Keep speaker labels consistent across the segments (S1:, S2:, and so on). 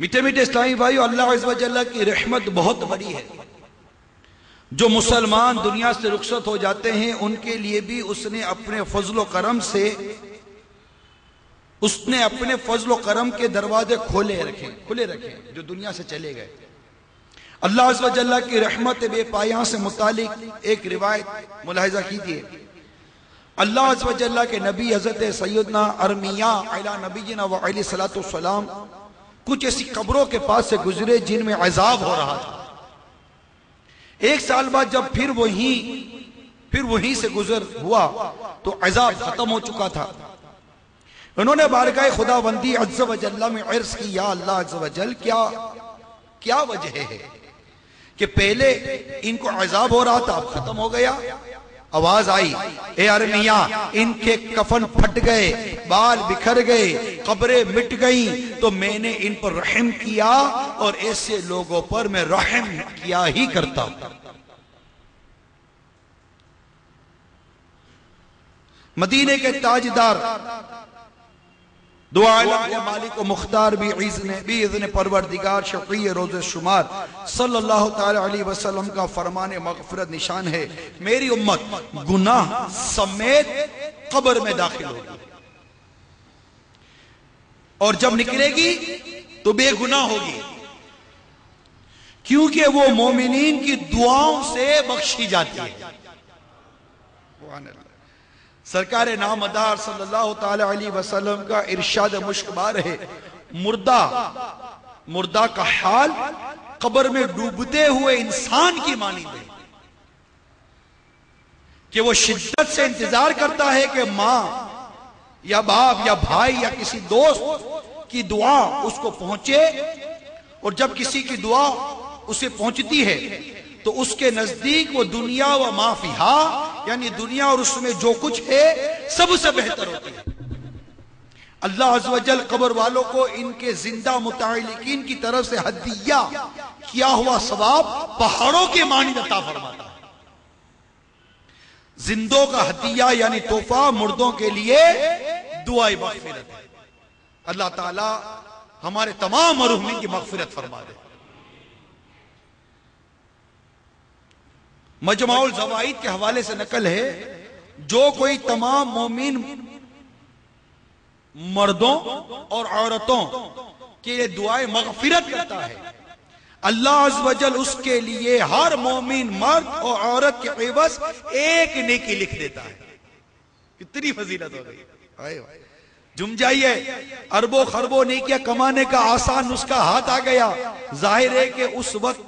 S1: میٹھے میٹھے اسلامی بھائیو، اللہ عز و جل کی رحمت بہت بڑی ہے۔ جو مسلمان دنیا سے رخصت ہو جاتے ہیں ان کے لیے بھی اس نے اپنے فضل و کرم سے اپنے فضل و کرم کے دروازے کھلے رکھے جو دنیا سے چلے گئے۔ اللہ عز و جل کی رحمت بے پایاں سے متعلق ایک روایت ملاحظہ کیجیے۔ اللہ عز و جل کے نبی حضرت سیدنا ارمیہ علی نبینا و علیہ الصلوۃ والسلام کچھ ایسی قبروں کے پاس سے گزرے جن میں عذاب ہو رہا تھا۔ ایک سال بعد جب پھر وہیں سے گزر ہوا تو عذاب ختم ہو چکا تھا۔ انہوں نے بارگاہ خداوندی عز و جل میں عرض کی، یا اللہ عز و جل کیا وجہ ہے کہ پہلے ان کو عذاب ہو رہا تھا اب ختم ہو گیا؟ آواز آئی، اے ارمیہ، ان کے کفن پھٹ گئے، بال بکھر گئے، قبریں مٹ گئیں، تو میں نے ان پر رحم کیا اور ایسے لوگوں پر میں رحم کیا ہی کرتا ہوں۔ مدینے کے تاجدار دو عالم کے مالک و مختار بھی اذن پروردگار شفیع روز شمار صلی اللہ تعالی علیہ وسلم کا فرمان مغفرت نشان ہے، میری امت گناہ سمیت قبر میں داخل ہوگی اور جب نکلے گی تو بے گناہ ہوگی، کیونکہ وہ مومنین کی دعاؤں سے بخشی جاتی ہے۔ سرکار نامدار صلی اللہ تعالی علیہ وسلم کا ارشاد مشکبار ہے، مردہ کا حال قبر میں ڈوبتے ہوئے انسان کی مانند ہے کہ وہ شدت سے انتظار کرتا ہے کہ ماں یا باپ یا بھائی یا کسی دوست کی دعا اس کو پہنچے، اور جب کسی کی دعا اسے پہنچتی ہے تو اس کے نزدیک وہ دنیا و ما فیہا، یعنی دنیا اور اس میں جو کچھ ہے سب سے بہتر ہوتی ہے۔ اللہ عز و جل قبر والوں کو ان کے زندہ متعلقین کی طرف سے ہدیہ کیا ہوا ثواب پہاڑوں کے مانند عطا فرماتا ہے۔ زندوں کا ہدیہ یعنی تحفہ مردوں کے لیے دعائے مغفرت ہے۔ اللہ تعالی ہمارے تمام مرحومین کی مغفرت فرما دے۔ مجمع الزوائد کے حوالے سے نقل ہے، جو کوئی تمام مومن مردوں اور عورتوں کے لیے دعائے مغفرت کرتا ہے، اللہ عز و جل اس کے لیے ہر مومن مرد اور عورت کے عوض ایک نیکی لکھ دیتا ہے۔ کتنی فضیلت ہو گئی، جم جائیے، اربوں خربوں نیکیاں کمانے کا آسان نسخہ ہاتھ آ گیا۔ ظاہر ہے کہ اس وقت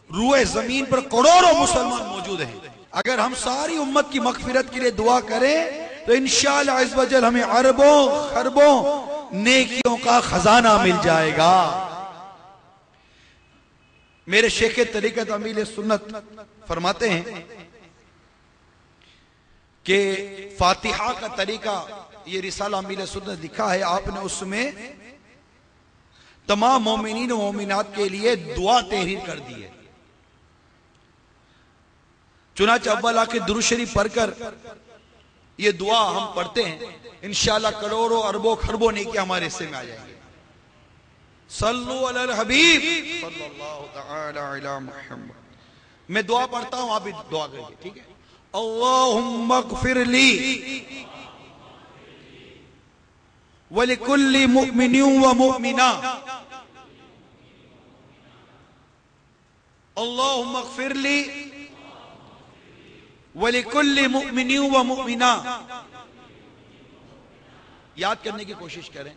S1: روئے زمین پر کروڑوں مسلمان موجود ہیں، اگر ہم ساری امت کی مغفرت کے لیے دعا کریں تو انشاءاللہ عز و جل ہمیں اربوں خربوں نیکیوں کا خزانہ مل جائے گا۔ میرے شیخ طریقت امیل سنت فرماتے ہیں کہ فاتحہ کا طریقہ، یہ رسالہ امیل سنت لکھا ہے آپ نے، اس میں تمام مومنین و مومنات کے لیے دعا تحریر کر دی ہے۔ چنانچہ اول آکے درود شریف پڑھ کر یہ دعا ہم پڑھتے ہیں، انشاءاللہ کروڑوں اربوں خربوں نیکیاں ہمارے حصے میں آ جائیں گے۔ صلو علی الحبیب صلی اللہ تعالی علی محمد۔ میں دعا پڑھتا ہوں، آپ بھی دعا کریے، ٹھیک ہے؟ اللہم اغفر لی وَلِكُلِّ مُؤْمِنٍ وَمُؤْمِنَةٍ اللہم اغفر لی وَلِكُلِّ مُؤْمِنٍ وَمُؤْمِنَةٍ۔ یاد کرنے کی کوشش کریں،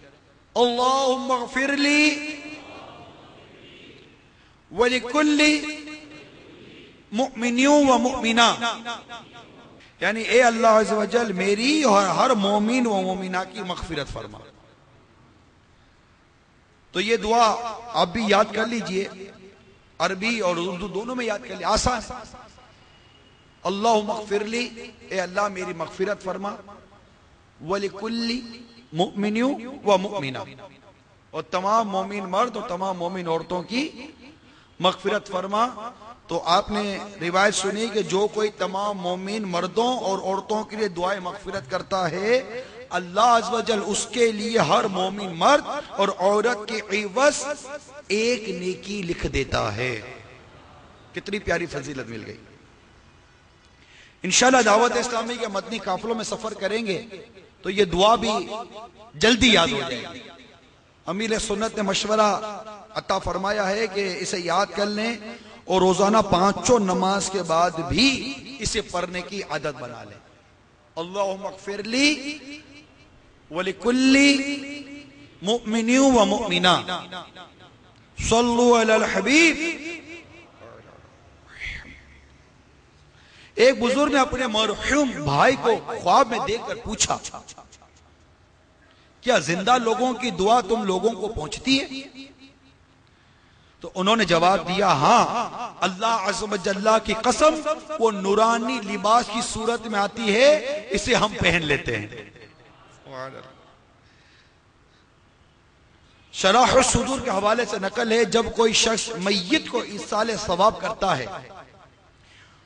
S1: اللہم اغفر لی وَلِكُلِّ مُؤْمِنٍ وَمُؤْمِنَةٍ، یعنی اے اللہ عز و جل میری اور ہر مومن و مومنہ کی مغفرت فرما۔ تو یہ دعا آپ بھی یاد کر لیجئے، عربی اور اردو دونوں میں یاد کر لیجئے، آسان ہے۔ اللہم اغفر لی، اے اللہ میری مغفرت فرما، وَلِكُلِّ مُؤْمِنٍ وَمُؤْمِنَةٍ، اور تمام مومن مرد اور تمام مومن عورتوں کی مغفرت فرما۔ تو آپ نے روایت سنی کہ جو کوئی تمام مومن مردوں اور عورتوں کے لیے دعائے مغفرت کرتا ہے اللہ عز و جل اس کے لیے ہر مومن مرد اور عورت کے عوض ایک نیکی لکھ دیتا ہے. کتنی پیاری فضیلت مل گئی. انشاءاللہ دعوت اسلامی کے مدنی قافلوں میں سفر کریں گے تو یہ دعا بھی جلدی یاد ہو جائے گی. امیر سنت نے مشورہ عطا فرمایا ہے کہ اسے یاد کر لیں اور روزانہ 5 نماز کے بعد بھی اسے پڑھنے کی عادت بنا لیں. اللہم اغفر لی ولکل مؤمن و مؤمنہ صلو علی الحبیب. ایک بزرگ نے اپنے مرحوم بھائی کو خواب میں دیکھ کر پوچھا کیا زندہ لوگوں کی دعا تم لوگوں کو پہنچتی ہے؟ تو انہوں نے جواب دیا ہاں، اللہ عز و جل کی قسم وہ نورانی لباس کی صورت میں آتی ہے، اسے ہم پہن لیتے ہیں. شرح الصدور کے حوالے سے نقل ہے جب کوئی شخص میت کو ایصال ثواب کرتا ہے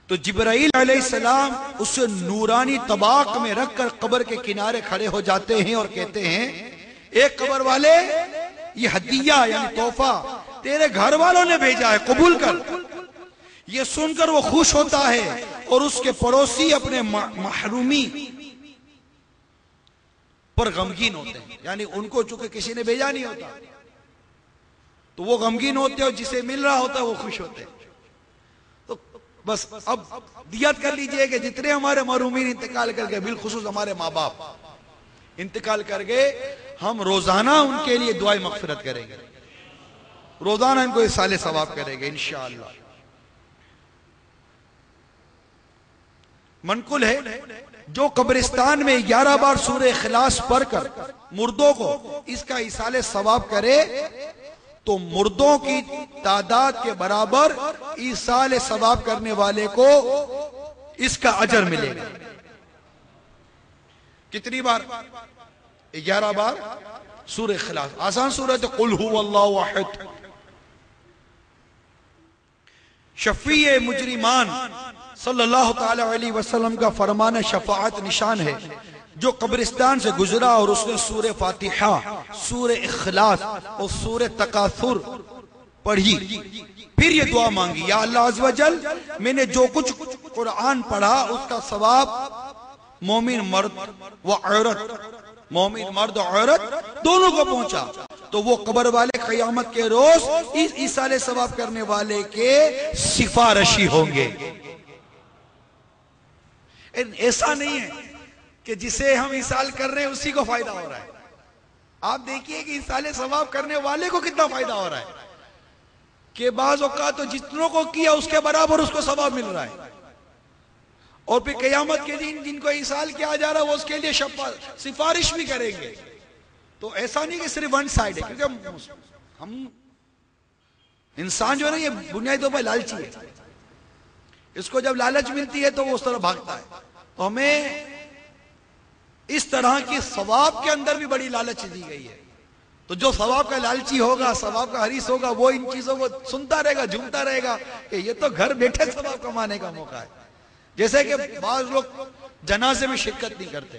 S1: تو جبرائیل علیہ السلام اسے نورانی طباق میں رکھ کر قبر کے کنارے کھڑے ہو جاتے ہیں اور کہتے ہیں ایک قبر والے یہ ہدیہ یعنی تحفہ تیرے گھر والوں نے بھیجا ہے، قبول کر. یہ سن کر وہ خوش ہوتا ہے اور اس کے پڑوسی اپنے محرومی پر غمگین ہوتے ہیں، یعنی ان کو چونکہ کسی نے بھیجا نہیں ہوتا تو وہ غمگین ہوتے ہیں اور جسے مل رہا ہوتا ہے وہ خوش ہوتے ہیں. تو بس اب دیت کر لیجئے کہ جتنے ہمارے محرومین انتقال کر گئے، بالخصوص ہمارے ماں باپ انتقال کر گئے، ہم روزانہ ان کے لیے دعائیں مغفرت کریں گے، روزانہ ان کو ایصال ثواب کریں گے انشاءاللہ. منقول ہے جو قبرستان میں 11 بار سورہ اخلاص پڑھ کر مردوں کو اس کا ایصال ثواب کرے تو مردوں کی تعداد کے برابر ایصال ثواب کرنے والے کو اس کا اجر ملے گا. کتنی بار؟ 11 بار سورہ اخلاص. آسان سورۃ قل هو اللہ احد. شفیع مجرمان صلی اللہ تعالی علیہ وسلم کا فرمان شفاعت نشان ہے جو قبرستان سے گزرا اور اس نے سورہ فاتحہ، سورہ اخلاص اور سورہ تکاثر پڑھی، پھر یہ دعا مانگی یا اللہ عز و جل میں نے جو کچھ قرآن پڑھا اس کا ثواب مومن مرد و عورت دونوں کو پہنچا تو وہ قبر والے قیامت کے روز اس ایصال ثواب کرنے والے کے سفارشی ہوں گے. ایسا نہیں ہے کہ جسے ہم ایصال کر رہے ہیں اسی کو فائدہ ہو رہا ہے. آپ دیکھیے کہ ایصال ثواب کرنے والے کو کتنا فائدہ ہو رہا ہے کہ بعض اوقات تو جتنوں کو کیا اس کے برابر اس کو ثواب مل رہا ہے، اور پھر قیامت کے دن جن کو ایصال کیا جا رہا ہے وہ اس کے لیے سفارش بھی کریں گے. تو ایسا نہیں کہ صرف ون سائیڈ ہے، کیونکہ ہم انسان جو ہے نا یہ بنیادی طور پر لالچی ہے، اس کو جب لالچ ملتی ہے تو وہ اس طرح بھاگتا ہے. تو ہمیں اس طرح کی ثواب کے اندر بھی بڑی لالچ دی گئی ہے. تو جو ثواب کا لالچی ہوگا، ثواب کا حریص ہوگا، وہ ان چیزوں کو سنتا رہے گا، جھومتا رہے گا کہ یہ تو گھر بیٹھے ثواب کمانے کا موقع ہے. جیسے کہ بعض لوگ جنازے میں شرکت نہیں کرتے،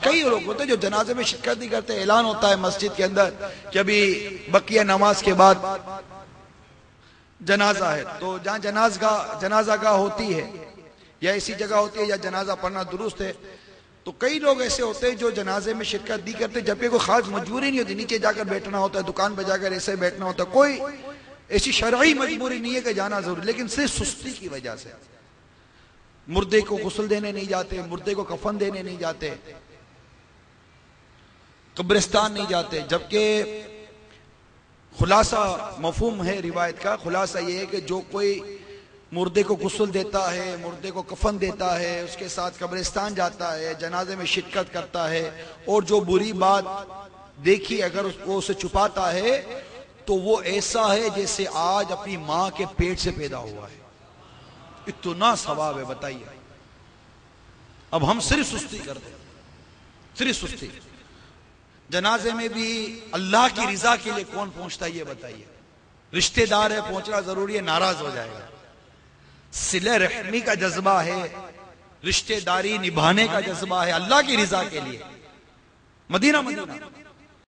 S1: کئی لوگ ہوتے ہیں جو جنازے میں شرکت نہیں کرتے. اعلان ہوتا ہے مسجد کے اندر کہ ابھی بقیہ نماز کے بعد جنازہ ہے، تو جہاں جنازہ گاہ ہوتی ہے یا ایسی جگہ ہوتی ہے یا جنازہ پڑھنا درست ہے، تو کئی لوگ ایسے ہوتے ہیں جو جنازے میں شرکت نہیں کرتے جبکہ کوئی خاص مجبوری نہیں ہوتی. نیچے جا کر بیٹھنا ہوتا ہے، دکان پہ جا کر ایسے بیٹھنا ہوتا ہے، کوئی ایسی شرعی مجبوری نہیں ہے کہ جانا ضروری، لیکن صرف سستی کی وجہ سے مردے کو غسل دینے نہیں جاتے، مردے کو کفن دینے نہیں جاتے، قبرستان نہیں جاتے. جبکہ خلاصہ مفہوم ہے روایت کا، خلاصہ یہ ہے کہ جو کوئی مردے کو غسل دیتا ہے، مردے کو کفن دیتا ہے، اس کے ساتھ قبرستان جاتا ہے، جنازے میں شرکت کرتا ہے اور جو بری بات دیکھی اگر وہ اسے چھپاتا ہے تو وہ ایسا ہے جیسے آج اپنی ماں کے پیٹ سے پیدا ہوا ہے. اتنا ثواب ہے، بتائیے. اب ہم صرف سستی کرتے ہیں، صرف سستی. جنازے میں بھی اللہ کی رضا کے لیے کون پہنچتا ہے یہ بتائیے. رشتہ دار ہے، پہنچنا ضروری ہے، ناراض ہو جائے گا. صلہ رحمی کا جذبہ ہے رشتہ داری نبھانے کا جذبہ ہے اللہ کی رضا کے لیے. مدینہ